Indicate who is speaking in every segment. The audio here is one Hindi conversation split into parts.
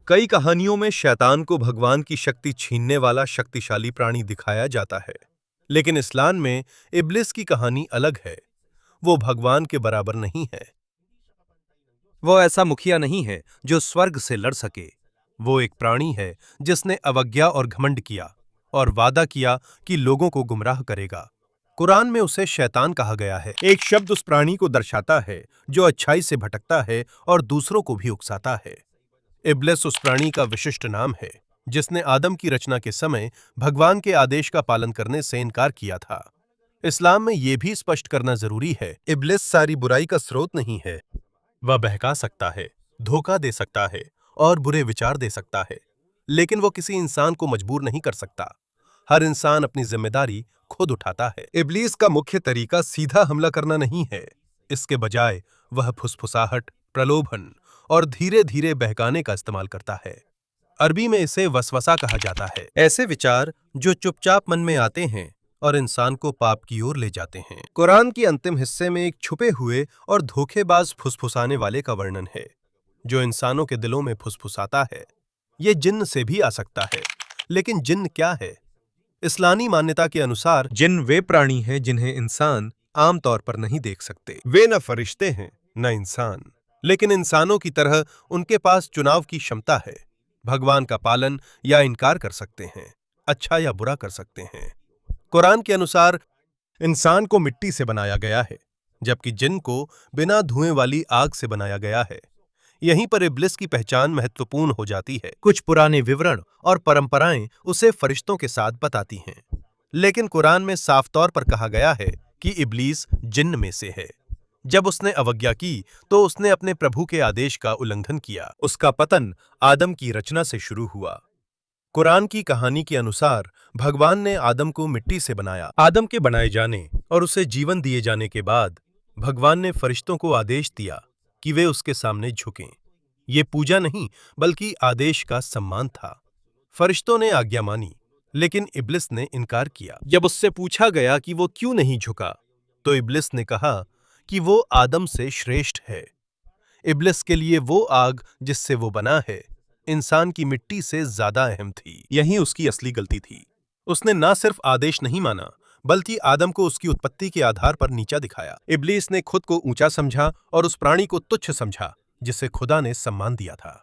Speaker 1: कई कहानियों में शैतान को भगवान की शक्ति छीनने वाला शक्तिशाली प्राणी दिखाया जाता है, लेकिन इस्लाम में इब्लिस की कहानी अलग है। वो भगवान के बराबर नहीं है।
Speaker 2: वो ऐसा मुखिया नहीं है जो स्वर्ग से लड़ सके।
Speaker 1: वो एक प्राणी है जिसने अवज्ञा और घमंड किया और वादा किया कि लोगों को गुमराह करेगा। कुरान में उसे शैतान कहा गया है। एक शब्द उस प्राणी को दर्शाता है जो अच्छाई से भटकता है और दूसरों को भी उकसाता है। इब्लिस उस प्राणी का विशिष्ट नाम है जिसने आदम की रचना के समय भगवान के आदेश का पालन करने से इनकार किया था। इस्लाम में यह भी स्पष्ट करना जरूरी है, इब्लिस सारी बुराई का स्रोत नहीं है। वह बहका सकता है, धोखा दे सकता है और बुरे विचार दे सकता है, लेकिन वो किसी इंसान को मजबूर नहीं कर सकता। हर इंसान अपनी जिम्मेदारी खुद उठाता है। इब्लीस का मुख्य तरीका सीधा हमला करना नहीं है। इसके बजाय वह फुसफुसाहट, प्रलोभन और धीरे धीरे बहकाने का इस्तेमाल करता है। अरबी में इसे वसवसा कहा जाता है। ऐसे विचार जो चुपचाप मन में आते हैं और इंसान को पाप की ओर ले जाते हैं। कुरान के अंतिम हिस्से में एक छुपे हुए और धोखेबाज फुसफुसाने वाले का वर्णन है जो इंसानों के दिलों में फुसफुसाता है। यह जिन्न से भी आ सकता है, लेकिन जिन्न क्या है? इस्लामी मान्यता के अनुसार जिन्न वे प्राणी हैं जिन्हें इंसान आमतौर पर नहीं देख सकते। वे न फरिश्ते हैं न इंसान, लेकिन इंसानों की तरह उनके पास चुनाव की क्षमता है। भगवान का पालन या इनकार कर सकते हैं, अच्छा या बुरा कर सकते हैं। कुरान के अनुसार इंसान को मिट्टी से बनाया गया है, जबकि जिन्न को बिना धुएं वाली आग से बनाया गया है। यहीं पर इब्लिस की पहचान महत्वपूर्ण हो जाती है। कुछ पुराने विवरण और परंपराएं उसे फरिश्तों के साथ बताती हैं, लेकिन कुरान में साफ तौर पर कहा गया है कि इब्लीस जिन्न में से है। जब उसने अवज्ञा की तो उसने अपने प्रभु के आदेश का उल्लंघन किया। उसका पतन आदम की रचना से शुरू हुआ। कुरान की कहानी के अनुसार भगवान ने आदम को मिट्टी से बनाया। आदम के बनाए जाने और उसे जीवन दिए जाने के बाद भगवान ने फरिश्तों को आदेश दिया कि वे उसके सामने झुकें। ये पूजा नहीं बल्कि आदेश का सम्मान था। फरिश्तों ने आज्ञा मानी, लेकिन इब्लिस ने इनकार किया। जब उससे पूछा गया कि वो क्यों नहीं झुका, तो इब्लिस ने कहा कि वो आदम से श्रेष्ठ है। इब्लिस के लिए वो आग जिससे वो बना है इंसान की मिट्टी से ज्यादा अहम थी। यही उसकी असली गलती थी। उसने ना सिर्फ आदेश नहीं माना, बल्कि आदम को उसकी उत्पत्ति के आधार पर नीचा दिखाया। इब्लीस ने खुद को ऊंचा समझा और उस प्राणी को तुच्छ समझा जिसे खुदा ने सम्मान दिया था।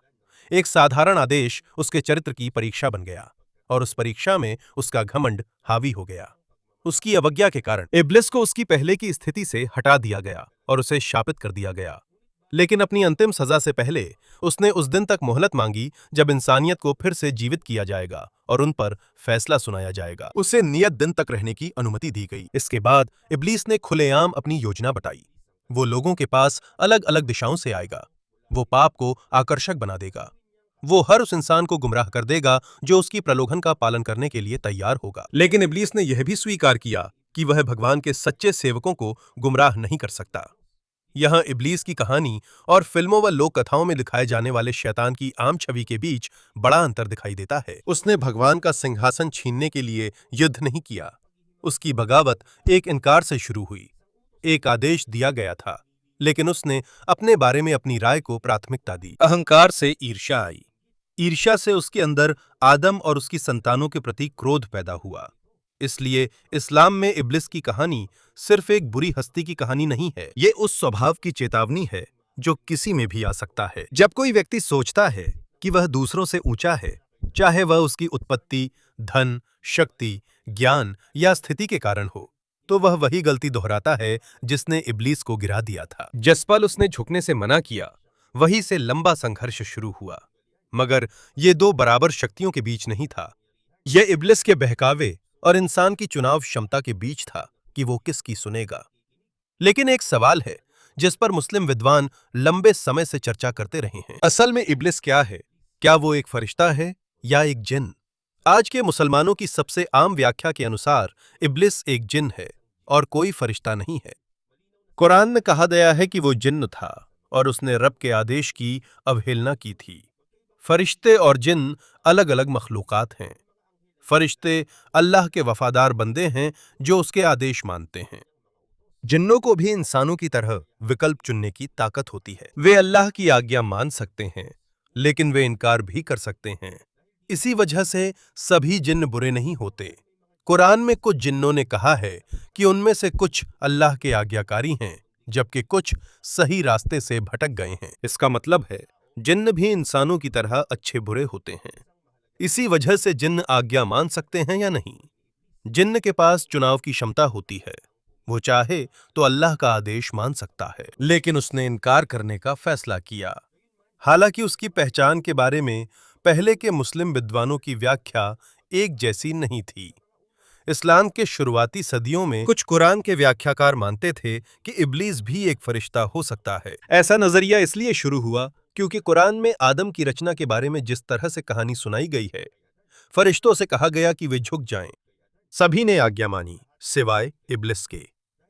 Speaker 1: एक साधारण आदेश उसके चरित्र की परीक्षा बन गया और उस परीक्षा में उसका घमंड हावी हो गया। उसकी अवज्ञा के कारण इब्लिस को उसकी पहले की स्थिति से हटा दिया गया और उसे शापित कर दिया गया। लेकिन अपनी अंतिम सजा से पहले उसने उस दिन तक मोहलत मांगी जब इंसानियत को फिर से जीवित किया जाएगा और उन पर फैसला सुनाया जाएगा। उसे नियत दिन तक रहने की अनुमति दी गई। इसके बाद इब्लीस ने खुलेआम अपनी योजना बताई। वो लोगों के पास अलग अलग दिशाओं से आएगा। वो पाप को आकर्षक बना देगा। वो हर उस इंसान को गुमराह कर देगा जो उसकी प्रलोभन का पालन करने के लिए तैयार होगा। लेकिन इब्लीस ने यह भी स्वीकार किया कि वह भगवान के सच्चे सेवकों को गुमराह नहीं कर सकता। यहाँ इब्लीस की कहानी और फिल्मों व लोक कथाओं में दिखाए जाने वाले शैतान की आम छवि के बीच बड़ा अंतर दिखाई देता है। उसने भगवान का सिंहासन छीनने के लिए युद्ध नहीं किया। उसकी बगावत एक इनकार से शुरू हुई। एक आदेश दिया गया था, लेकिन उसने अपने बारे में अपनी राय को प्राथमिकता दी। अहंकार से ईर्ष्या आई। ईर्ष्या से उसके अंदर आदम और उसकी संतानों के प्रति क्रोध पैदा हुआ। इसलिए इस्लाम में इब्लिस की कहानी सिर्फ एक बुरी हस्ती की कहानी नहीं है, ये उस स्वभाव की चेतावनी है जो किसी में भी आ सकता है। जब कोई व्यक्ति सोचता है कि वह दूसरों से ऊंचा है, चाहे वह उसकी उत्पत्ति, धन, शक्ति, ज्ञान या स्थिति के कारण हो, तो वह वही गलती दोहराता है जिसने इब्लीस को गिरा दिया था। जिस पल उसने झुकने से मना किया, वहीं से लंबा संघर्ष शुरू हुआ। मगर ये दो बराबर शक्तियों के बीच नहीं था। यह इब्लिस के बहकावे और इंसान की चुनाव क्षमता के बीच था कि वो किसकी सुनेगा। लेकिन एक सवाल है जिस पर मुस्लिम विद्वान लंबे समय से चर्चा करते रहे हैं। असल में इब्लिस क्या है? क्या वो एक फरिश्ता है या एक जिन्न? आज के मुसलमानों की सबसे आम व्याख्या के अनुसार इब्लिस एक जिन्न है और कोई फरिश्ता नहीं है। कुरान में कहा गया है कि वो जिन्न था और उसने रब के आदेश की अवहेलना की थी। फरिश्ते और जिन्न अलग अलग मखलूकात हैं। फरिश्ते अल्लाह के वफादार बंदे हैं जो उसके आदेश मानते हैं। जिन्नों को भी इंसानों की तरह विकल्प चुनने की ताकत होती है। वे अल्लाह की आज्ञा मान सकते हैं लेकिन वे इनकार भी कर सकते हैं। इसी वजह से सभी जिन्न बुरे नहीं होते। कुरान में कुछ जिन्नों ने कहा है कि उनमें से कुछ अल्लाह के आज्ञाकारी हैं, जबकि कुछ सही रास्ते से भटक गए हैं। इसका मतलब है जिन्न भी इंसानों की तरह अच्छे बुरे होते हैं। इसी वजह से जिन्न आज्ञा मान सकते हैं या नहीं। जिन्न के पास चुनाव की क्षमता होती है। वो चाहे तो अल्लाह का आदेश मान सकता है, लेकिन उसने इनकार करने का फैसला किया। हालांकि उसकी पहचान के बारे में पहले के मुस्लिम विद्वानों की व्याख्या एक जैसी नहीं थी। इस्लाम के शुरुआती सदियों में कुछ कुरान के व्याख्याकार मानते थे कि इब्लीस भी एक फरिश्ता हो सकता है। ऐसा नजरिया इसलिए शुरू हुआ क्योंकि कुरान में आदम की रचना के बारे में जिस तरह से कहानी सुनाई गई है, फरिश्तों से कहा गया कि वे झुक जाएं। सभी ने आज्ञा मानी सिवाय इब्लिस के,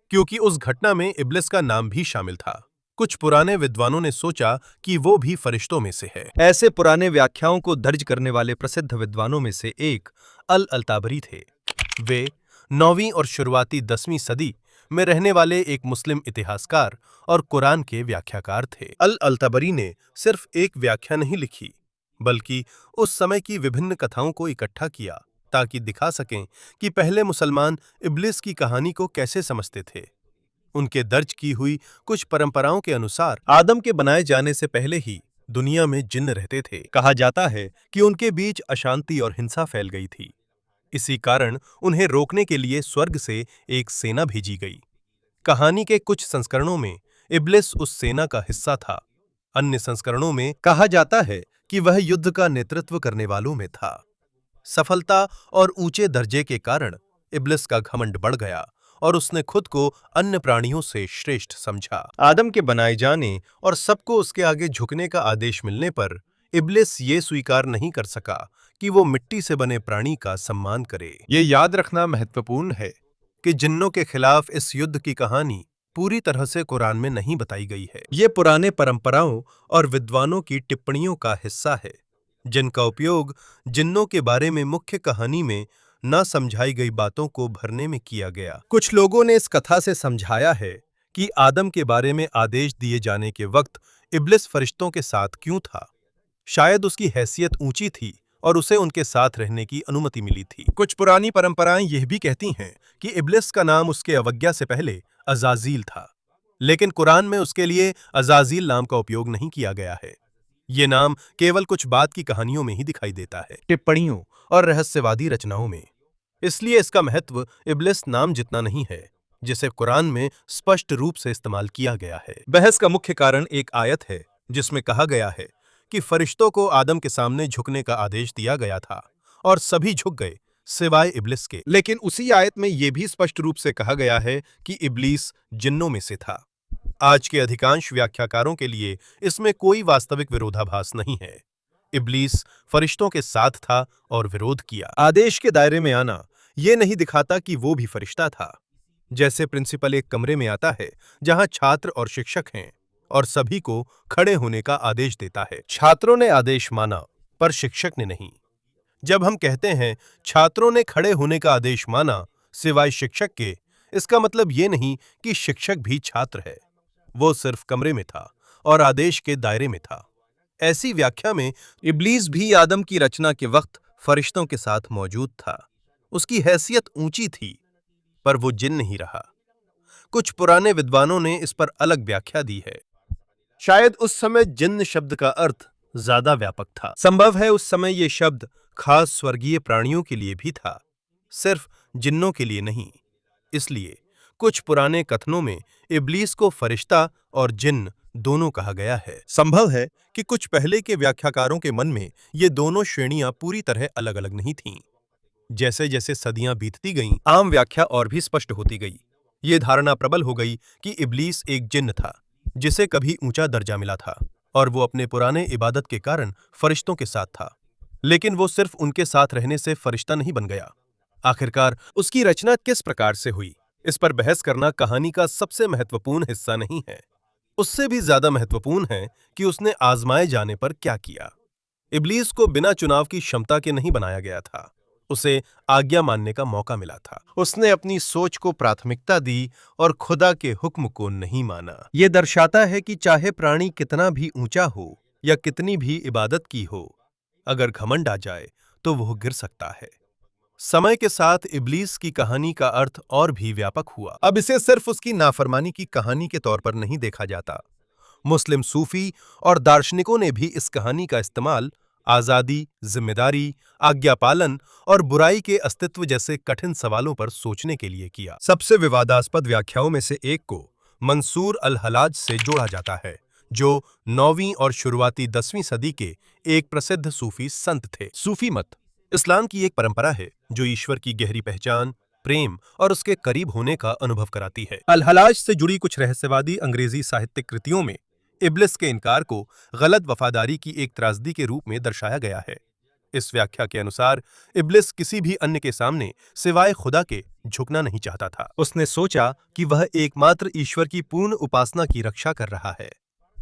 Speaker 1: क्योंकि उस घटना में इब्लिस का नाम भी शामिल था। कुछ पुराने विद्वानों ने सोचा कि वो भी फरिश्तों में से है। ऐसे पुराने व्याख्याओं को दर्ज करने वाले प्रसिद्ध विद्वानों में से एक अल-ताबरी थे। वे 9वीं और शुरुआती 10वीं सदी में रहने वाले एक मुस्लिम इतिहासकार और कुरान के व्याख्याकार थे। अल-ताबरी ने सिर्फ एक व्याख्या नहीं लिखी, बल्कि उस समय की विभिन्न कथाओं को इकट्ठा किया ताकि दिखा सकें कि पहले मुसलमान इब्लिस की कहानी को कैसे समझते थे। उनके दर्ज की हुई कुछ परंपराओं के अनुसार आदम के बनाए जाने से पहले ही दुनिया में जिन्न रहते थे। कहा जाता है कि उनके बीच अशांति और हिंसा फैल गई थी। इसी कारण उन्हें रोकने के लिए स्वर्ग से एक सेना भेजी गई। कहानी के कुछ संस्करणों में इब्लिस उस सेना का हिस्सा था। अन्य संस्करणों में कहा जाता है कि वह युद्ध का नेतृत्व करने वालों में था। सफलता और ऊंचे दर्जे के कारण इब्लिस का घमंड बढ़ गया और उसने खुद को अन्य प्राणियों से श्रेष्ठ समझा। आदम के बनाए जाने और सबको उसके आगे झुकने का आदेश मिलने पर इब्लिस ये स्वीकार नहीं कर सका कि वो मिट्टी से बने प्राणी का सम्मान करे। ये याद रखना महत्वपूर्ण है कि जिन्नों के खिलाफ इस युद्ध की कहानी पूरी तरह से कुरान में नहीं बताई गई है। ये पुराने परंपराओं और विद्वानों की टिप्पणियों का हिस्सा है, जिनका उपयोग जिन्नों के बारे में मुख्य कहानी में न समझाई गई बातों को भरने में किया गया। कुछ लोगों ने इस कथा से समझाया है कि आदम के बारे में आदेश दिए जाने के वक्त इब्लिस फरिश्तों के साथ क्यों था। शायद उसकी हैसियत ऊंची थी और उसे उनके साथ रहने की अनुमति मिली थी। कुछ पुरानी परंपराएं यह भी कहती हैं कि इब्लिस का नाम उसके अवज्ञा से पहले अजाजील था, लेकिन कुरान में उसके लिए अजाजील नाम का उपयोग नहीं किया गया है। ये नाम केवल कुछ बात की कहानियों में ही दिखाई देता है, टिप्पणियों और रहस्यवादी रचनाओं में। इसलिए इसका महत्व इब्लिस नाम जितना नहीं है, जिसे कुरान में स्पष्ट रूप से इस्तेमाल किया गया है। बहस का मुख्य कारण एक आयत है जिसमें कहा गया है कि फरिश्तों को आदम के सामने झुकने का आदेश दिया गया था और सभी झुक गए सिवाय इब्लिस के। लेकिन उसी आयत में यह भी स्पष्ट रूप से कहा गया है कि इब्लीस जिन्नों में से था। आज के अधिकांश व्याख्याकारों के लिए इसमें कोई वास्तविक विरोधाभास नहीं है। इब्लीस फरिश्तों के साथ था और विरोध किया। आदेश के दायरे में आना यह नहीं दिखाता कि वो भी फरिश्ता था। जैसे प्रिंसिपल एक कमरे में आता है जहां छात्र और शिक्षक हैं और सभी को खड़े होने का आदेश देता है। छात्रों ने आदेश माना पर शिक्षक ने नहीं। जब हम कहते हैं छात्रों ने खड़े होने का आदेश माना सिवाय शिक्षक के, इसका मतलब ये नहीं कि शिक्षक भी छात्र है। वो सिर्फ कमरे में था और आदेश के दायरे में था। ऐसी व्याख्या में इब्लीस भी आदम की रचना के वक्त फरिश्तों के साथ मौजूद था। उसकी हैसियत ऊंची थी, पर वो जिन नहीं रहा। कुछ पुराने विद्वानों ने इस पर अलग व्याख्या दी है। शायद उस समय जिन्न शब्द का अर्थ ज्यादा व्यापक था। संभव है उस समय ये शब्द खास स्वर्गीय प्राणियों के लिए भी था, सिर्फ जिन्नों के लिए नहीं। इसलिए कुछ पुराने कथनों में इब्लीस को फरिश्ता और जिन्न दोनों कहा गया है। संभव है कि कुछ पहले के व्याख्याकारों के मन में ये दोनों श्रेणियां पूरी तरह अलग-अलग नहीं थीं। जैसे जैसे सदियां बीतती गईं, आम व्याख्या और भी स्पष्ट होती गई। ये धारणा प्रबल हो गई कि इब्लीस एक जिन्न था जिसे कभी ऊंचा दर्जा मिला था और वो अपने पुराने इबादत के कारण फरिश्तों के साथ था। लेकिन वो सिर्फ उनके साथ रहने से फरिश्ता नहीं बन गया। आखिरकार उसकी रचना किस प्रकार से हुई, इस पर बहस करना कहानी का सबसे महत्वपूर्ण हिस्सा नहीं है। उससे भी ज्यादा महत्वपूर्ण है कि उसने आजमाए जाने पर क्या किया। इब्लीस को बिना चुनाव की क्षमता के नहीं बनाया गया था। उसे आज्ञा मानने का मौका मिला था। उसने अपनी सोच को प्राथमिकता दी और खुदा के हुक्म को नहीं माना। यह दर्शाता है कि चाहे प्राणी कितना भी ऊंचा हो, या कितनी भी इबादत की हो, अगर घमंड आ जाए तो वह गिर सकता है। समय के साथ इब्लीस की कहानी का अर्थ और भी व्यापक हुआ। अब इसे सिर्फ उसकी नाफरमानी की कहानी के तौर पर नहीं देखा जाता। मुस्लिम सूफी और दार्शनिकों ने भी इस कहानी का इस्तेमाल आजादी, जिम्मेदारी, आज्ञा पालन और बुराई के अस्तित्व जैसे कठिन सवालों पर सोचने के लिए किया। सबसे विवादास्पद व्याख्याओं में से एक को मंसूर अल-हलाज से जोड़ा जाता है, जो 9वीं और शुरुआती 10वीं सदी के एक प्रसिद्ध सूफी संत थे। सूफी मत इस्लाम की एक परंपरा है जो ईश्वर की गहरी पहचान, प्रेम और उसके करीब होने का अनुभव कराती है। अल-हलाज से जुड़ी कुछ रहस्यवादी अंग्रेजी साहित्यिक कृतियों में इब्लिस के इनकार को गलत वफादारी की एक त्रासदी के रूप में दर्शाया गया है। इस व्याख्या के अनुसार इब्लिस किसी भी अन्य के सामने सिवाय खुदा के झुकना नहीं चाहता था। उसने सोचा कि वह एकमात्र ईश्वर की पूर्ण उपासना की रक्षा कर रहा है।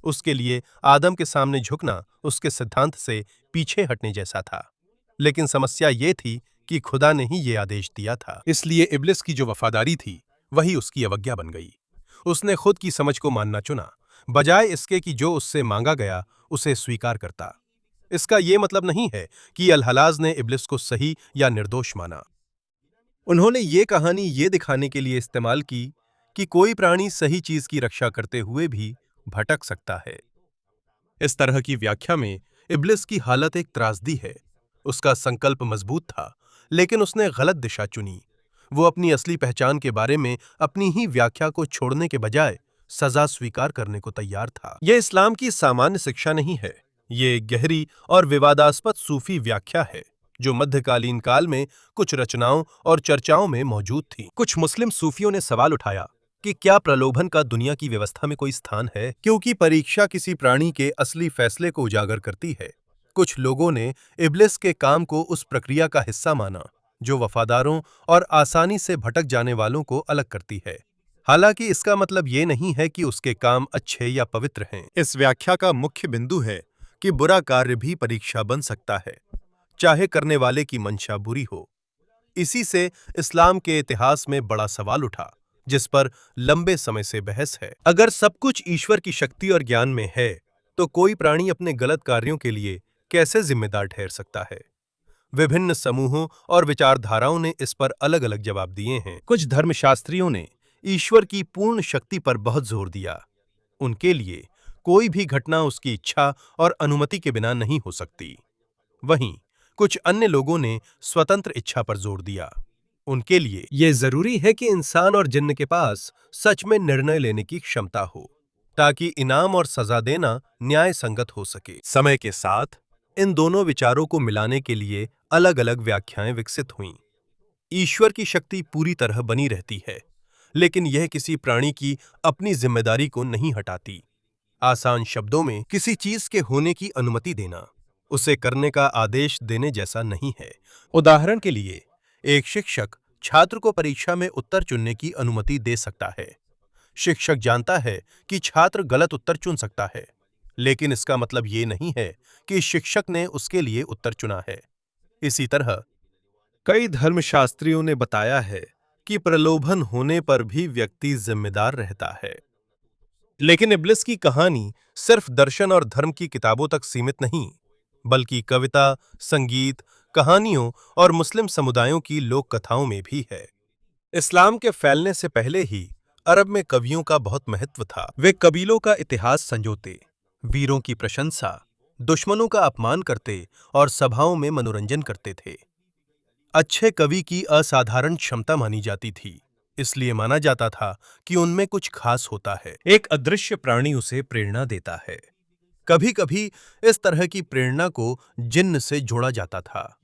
Speaker 1: उसके लिए आदम के सामने झुकना उसके सिद्धांत से पीछे हटने जैसा था। लेकिन समस्या ये थी कि खुदा ने ही ये आदेश दिया था, इसलिए इब्लिस की जो वफादारी थी वही उसकी अवज्ञा बन गई। उसने खुद की समझ को मानना चुना, बजाय इसके कि जो उससे मांगा गया उसे स्वीकार करता। इसका यह मतलब नहीं है कि अल-हलाज ने इब्लिस को सही या निर्दोष माना। उन्होंने ये कहानी ये दिखाने के लिए इस्तेमाल की कि कोई प्राणी सही चीज की रक्षा करते हुए भी भटक सकता है। इस तरह की व्याख्या में इब्लिस की हालत एक त्रासदी है। उसका संकल्प मजबूत था, लेकिन उसने गलत दिशा चुनी। वो अपनी असली पहचान के बारे में अपनी ही व्याख्या को छोड़ने के बजाय सजा स्वीकार करने को तैयार था। यह इस्लाम की सामान्य शिक्षा नहीं है। ये एक गहरी और विवादास्पद सूफी व्याख्या है जो मध्यकालीन काल में कुछ रचनाओं और चर्चाओं में मौजूद थी। कुछ मुस्लिम सूफियों ने सवाल उठाया कि क्या प्रलोभन का दुनिया की व्यवस्था में कोई स्थान है, क्योंकि परीक्षा किसी प्राणी के असली फैसले को उजागर करती है। कुछ लोगों ने इब्लिस के काम को उस प्रक्रिया का हिस्सा माना जो वफादारों और आसानी से भटक जाने वालों को अलग करती है। हालांकि इसका मतलब ये नहीं है कि उसके काम अच्छे या पवित्र हैं। इस व्याख्या का मुख्य बिंदु है कि बुरा कार्य भी परीक्षा बन सकता है, चाहे करने वाले की मंशा बुरी हो। इसी से इस्लाम के इतिहास में बड़ा सवाल उठा, जिस पर लंबे समय से बहस है। अगर सब कुछ ईश्वर की शक्ति और ज्ञान में है, तो कोई प्राणी अपने गलत कार्यों के लिए कैसे जिम्मेदार ठहर सकता है? विभिन्न समूहों और विचारधाराओं ने इस पर अलग-अलग जवाब दिए हैं। कुछ धर्मशास्त्रियों ने ईश्वर की पूर्ण शक्ति पर बहुत जोर दिया। उनके लिए कोई भी घटना उसकी इच्छा और अनुमति के बिना नहीं हो सकती। वहीं कुछ अन्य लोगों ने स्वतंत्र इच्छा पर जोर दिया। उनके लिए यह जरूरी है कि इंसान और जिन्न के पास सच में निर्णय लेने की क्षमता हो, ताकि इनाम और सजा देना न्याय संगत हो सके। समय के साथ इन दोनों विचारों को मिलाने के लिए अलग-अलग व्याख्याएं विकसित हुईं। ईश्वर की शक्ति पूरी तरह बनी रहती है, लेकिन यह किसी प्राणी की अपनी जिम्मेदारी को नहीं हटाती। आसान शब्दों में, किसी चीज के होने की अनुमति देना उसे करने का आदेश देने जैसा नहीं है। उदाहरण के लिए, एक शिक्षक छात्र को परीक्षा में उत्तर चुनने की अनुमति दे सकता है। शिक्षक जानता है कि छात्र गलत उत्तर चुन सकता है, लेकिन इसका मतलब ये नहीं है कि शिक्षक ने उसके लिए उत्तर चुना है। इसी तरह कई धर्मशास्त्रियों ने बताया है कि प्रलोभन होने पर भी व्यक्ति जिम्मेदार रहता है। लेकिन इब्लिस की कहानी सिर्फ दर्शन और धर्म की किताबों तक सीमित नहीं, बल्कि कविता, संगीत, कहानियों और मुस्लिम समुदायों की लोक कथाओं में भी है। इस्लाम के फैलने से पहले ही अरब में कवियों का बहुत महत्व था। वे कबीलों का इतिहास संजोते, वीरों की प्रशंसा, दुश्मनों का अपमान करते और सभाओं में मनोरंजन करते थे। अच्छे कवि की असाधारण क्षमता मानी जाती थी, इसलिए माना जाता था कि उनमें कुछ खास होता है। एक अदृश्य प्राणी उसे प्रेरणा देता है। कभी-कभी इस तरह की प्रेरणा को जिन्न से जोड़ा जाता था।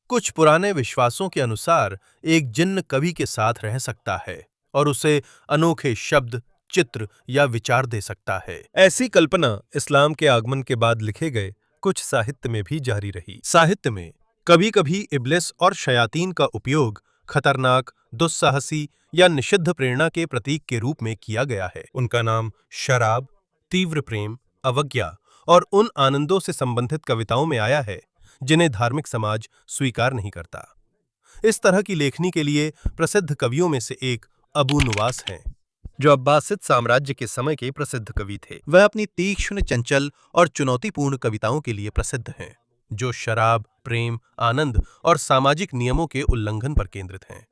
Speaker 1: कुछ पुराने विश्वासों के अनुसार एक जिन्न कवि के साथ रह सकता है और उसे अनोखे शब्द, चित्र या विचार दे सकता है। ऐसी कल्पना इस्लाम के आगमन के बाद लिखे गए कुछ साहित्य में भी जारी रही। साहित्य में कभी-कभी इब्लिस और शयातीन का उपयोग खतरनाक, दुस्साहसी या निषिद्ध प्रेरणा के प्रतीक के रूप में किया गया है। उनका नाम शराब, तीव्र प्रेम, अवज्ञा और उन आनंदों से संबंधित कविताओं में आया है जिन्हें धार्मिक समाज स्वीकार नहीं करता। इस तरह की लेखनी के लिए प्रसिद्ध कवियों में से एक अबू नुवास हैं। जो अब्बासिद साम्राज्य के समय के प्रसिद्ध कवि थे। वह अपनी तीक्ष्ण, चंचल और चुनौतीपूर्ण कविताओं के लिए प्रसिद्ध हैं, जो शराब, प्रेम, आनंद और सामाजिक नियमों के उल्लंघन पर केंद्रित हैं।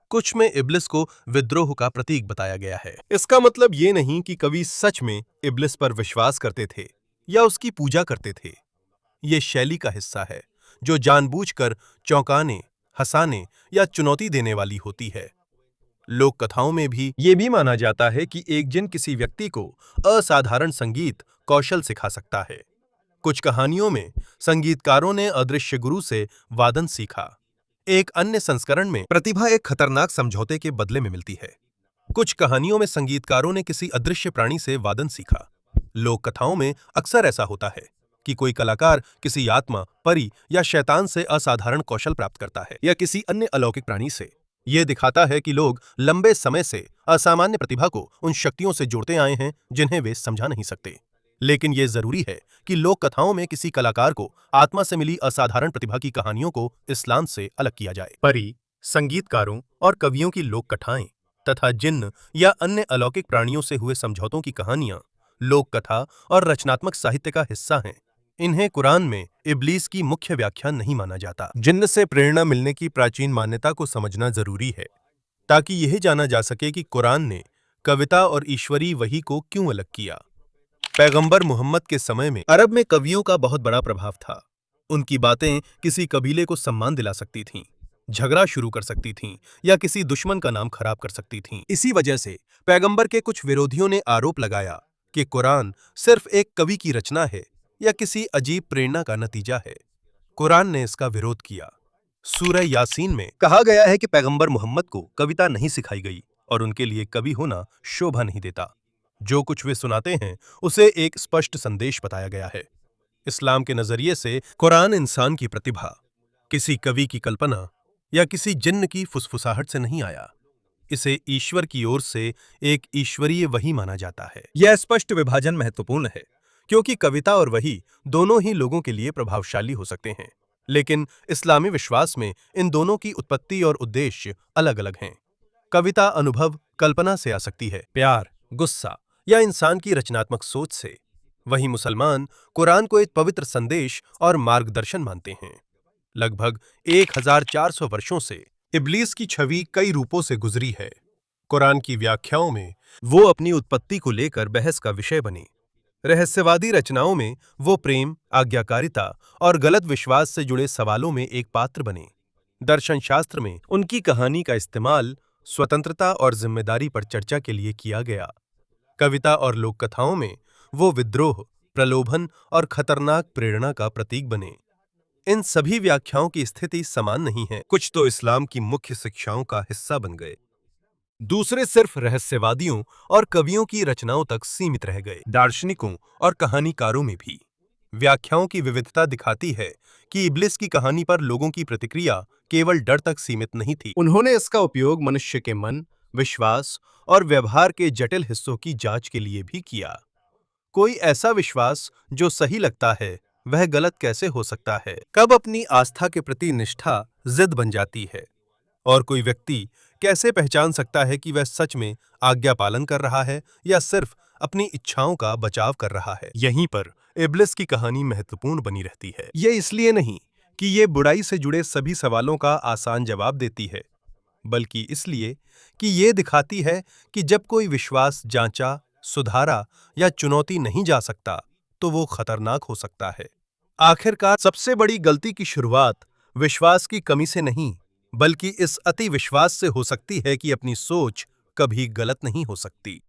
Speaker 1: कुछ में इब्लिस को विद्रोह का प्रतीक बताया गया है। इसका मतलब ये नहीं कि कवि सच में इब्लिस पर विश्वास करते थे या उसकी पूजा करते थे। ये शैली का हिस्सा है जो जानबूझकर चौंकाने, हंसाने या चुनौती देने वाली होती है। लोक कथाओं में भी ये भी माना जाता है कि एक जिन किसी व्यक्ति को असाधारण संगीत कौशल सिखा सकता है। कुछ कहानियों में संगीतकारों ने अदृश्य गुरु से वादन सीखा। एक अन्य संस्करण में प्रतिभा एक खतरनाक समझौते के बदले में मिलती है। कुछ कहानियों में संगीतकारों ने किसी अदृश्य प्राणी से वादन सीखा। लोक कथाओं में अक्सर ऐसा होता है कि कोई कलाकार किसी आत्मा, परी या शैतान से असाधारण कौशल प्राप्त करता है या किसी अन्य अलौकिक प्राणी से। यह दिखाता है कि लोग लंबे समय से असामान्य प्रतिभा को उन शक्तियों से जोड़ते आए हैं जिन्हें वे समझा नहीं सकते। लेकिन यह जरूरी है कि लोक कथाओं में किसी कलाकार को आत्मा से मिली असाधारण प्रतिभा की कहानियों को इस्लाम से अलग किया जाए। परी, संगीतकारों और कवियों की लोक कथाएं तथा जिन्न या अन्य अलौकिक प्राणियों से हुए समझौतों की कहानियां लोक कथा और रचनात्मक साहित्य का हिस्सा हैं। इन्हें कुरान में इब्लीस की मुख्य व्याख्या नहीं माना जाता। जिन्न से प्रेरणा मिलने की प्राचीन मान्यता को समझना जरूरी है ताकि यह जाना जा सके कि कुरान ने कविता और ईश्वरीय वही को क्यों अलग किया। पैगंबर मोहम्मद के समय में अरब में कवियों का बहुत बड़ा प्रभाव था। उनकी बातें किसी कबीले को सम्मान दिला सकती थीं, झगड़ा शुरू कर सकती थीं या किसी दुश्मन का नाम खराब कर सकती थीं। इसी वजह से पैगंबर के कुछ विरोधियों ने आरोप लगाया कि कुरान सिर्फ एक कवि की रचना है या किसी अजीब प्रेरणा का नतीजा है। कुरान ने इसका विरोध किया। सूरह यासीन में कहा गया है कि पैगंबर मोहम्मद को कविता नहीं सिखाई गई और उनके लिए कवि होना शोभा नहीं देता। जो कुछ वे सुनाते हैं उसे एक स्पष्ट संदेश बताया गया है। इस्लाम के नजरिए से कुरान इंसान की प्रतिभा, किसी कवि की कल्पना या किसी जिन्न की फुसफुसाहट से नहीं आया। इसे ईश्वर की ओर से एक ईश्वरीय वही माना जाता है। यह स्पष्ट विभाजन महत्वपूर्ण है क्योंकि कविता और वही दोनों ही लोगों के लिए प्रभावशाली हो सकते हैं, लेकिन इस्लामी विश्वास में इन दोनों की उत्पत्ति और उद्देश्य अलग-अलग हैं। कविता अनुभव, कल्पना से आ सकती है, प्यार, गुस्सा या इंसान की रचनात्मक सोच से। वहीं मुसलमान कुरान को एक पवित्र संदेश और मार्गदर्शन मानते हैं। लगभग 1400 वर्षों से इब्लीस की छवि कई रूपों से गुजरी है। कुरान की व्याख्याओं में वो अपनी उत्पत्ति को लेकर बहस का विषय बने। रहस्यवादी रचनाओं में वो प्रेम, आज्ञाकारिता और गलत विश्वास से जुड़े सवालों में एक पात्र बने। दर्शन शास्त्र में उनकी कहानी का इस्तेमाल स्वतंत्रता और जिम्मेदारी पर चर्चा के लिए किया गया। कविता और लोक कथाओं में वो विद्रोह, प्रलोभन और खतरनाक प्रेरणा का प्रतीक बने। इन सभी व्याख्याओं की स्थिति समान नहीं है। कुछ तो इस्लाम की मुख्य शिक्षाओं का हिस्सा बन गए, दूसरे सिर्फ रहस्यवादियों और कवियों की रचनाओं तक सीमित रह गए। दार्शनिकों और कहानीकारों में भी व्याख्याओं की विविधता दिखाती है कि इब्लिस की कहानी पर लोगों की प्रतिक्रिया केवल डर तक सीमित नहीं थी। उन्होंने इसका उपयोग मनुष्य के मन, विश्वास और व्यवहार के जटिल हिस्सों की जांच के लिए भी किया। कोई ऐसा विश्वास जो सही लगता है वह गलत कैसे हो सकता है? कब अपनी आस्था के प्रति निष्ठा जिद बन जाती है? और कोई व्यक्ति कैसे पहचान सकता है कि वह सच में आज्ञा पालन कर रहा है या सिर्फ अपनी इच्छाओं का बचाव कर रहा है? यहीं पर इब्लिस की कहानी महत्वपूर्ण बनी रहती है। ये इसलिए नहीं कि ये बुराई से जुड़े सभी सवालों का आसान जवाब देती है, बल्कि इसलिए कि ये दिखाती है कि जब कोई विश्वास जांचा, सुधारा या चुनौती नहीं जा सकता तो वो खतरनाक हो सकता है। आखिरकार सबसे बड़ी गलती की शुरुआत विश्वास की कमी से नहीं बल्कि इस अति विश्वास से हो सकती है कि अपनी सोच कभी गलत नहीं हो सकती।